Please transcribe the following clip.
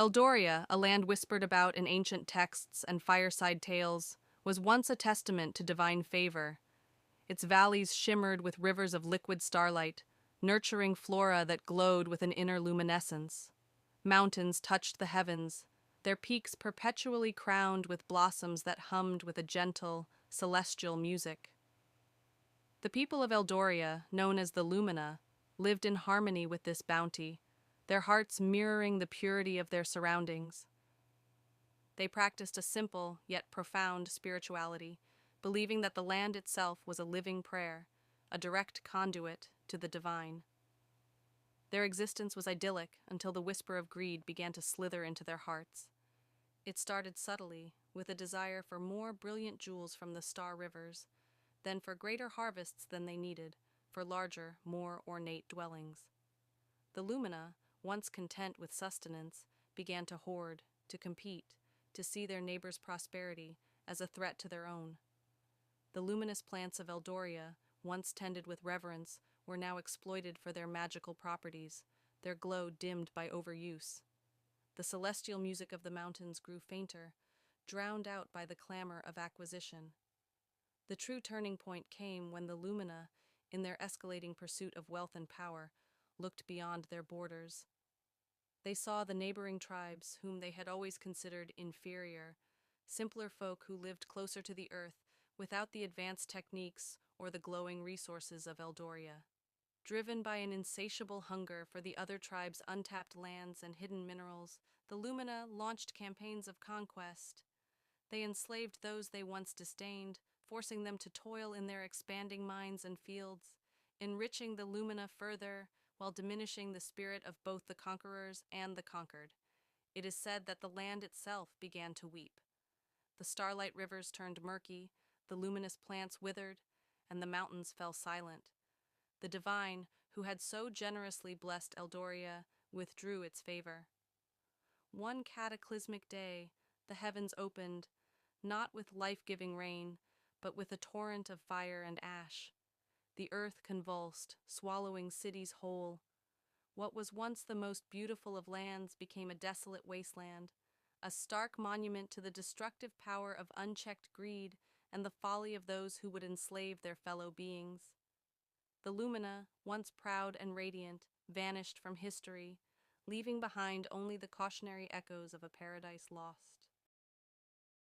Eldoria, a land whispered about in ancient texts and fireside tales, was once a testament to divine favor. Its valleys shimmered with rivers of liquid starlight, nurturing flora that glowed with an inner luminescence. Mountains touched the heavens, their peaks perpetually crowned with blossoms that hummed with a gentle, celestial music. The people of Eldoria, known as the Lumina, lived in harmony with this bounty, their hearts mirroring the purity of their surroundings. They practiced a simple yet profound spirituality, believing that the land itself was a living prayer, a direct conduit to the divine. Their existence was idyllic until the whisper of greed began to slither into their hearts. It started subtly, with a desire for more brilliant jewels from the star rivers, then for greater harvests than they needed, for larger, more ornate dwellings. The Lumina, once content with sustenance, began to hoard, to compete, to see their neighbors' prosperity as a threat to their own. The luminous plants of Eldoria, once tended with reverence, were now exploited for their magical properties, their glow dimmed by overuse. The celestial music of the mountains grew fainter, drowned out by the clamor of acquisition. The true turning point came when the Lumina, in their escalating pursuit of wealth and power, looked beyond their borders. They saw the neighboring tribes, whom they had always considered inferior, simpler folk who lived closer to the earth without the advanced techniques or the glowing resources of Eldoria. Driven by an insatiable hunger for the other tribes' untapped lands and hidden minerals, the Lumina launched campaigns of conquest. They enslaved those they once disdained, forcing them to toil in their expanding mines and fields, enriching the Lumina further while diminishing the spirit of both the conquerors and the conquered. It is said that the land itself began to weep. The starlight rivers turned murky, the luminous plants withered, and the mountains fell silent. The divine, who had so generously blessed Eldoria, withdrew its favor. One cataclysmic day, the heavens opened, not with life-giving rain, but with a torrent of fire and ash. The earth convulsed, swallowing cities whole. What was once the most beautiful of lands became a desolate wasteland, a stark monument to the destructive power of unchecked greed and the folly of those who would enslave their fellow beings. The Lumina, once proud and radiant, vanished from history, leaving behind only the cautionary echoes of a paradise lost.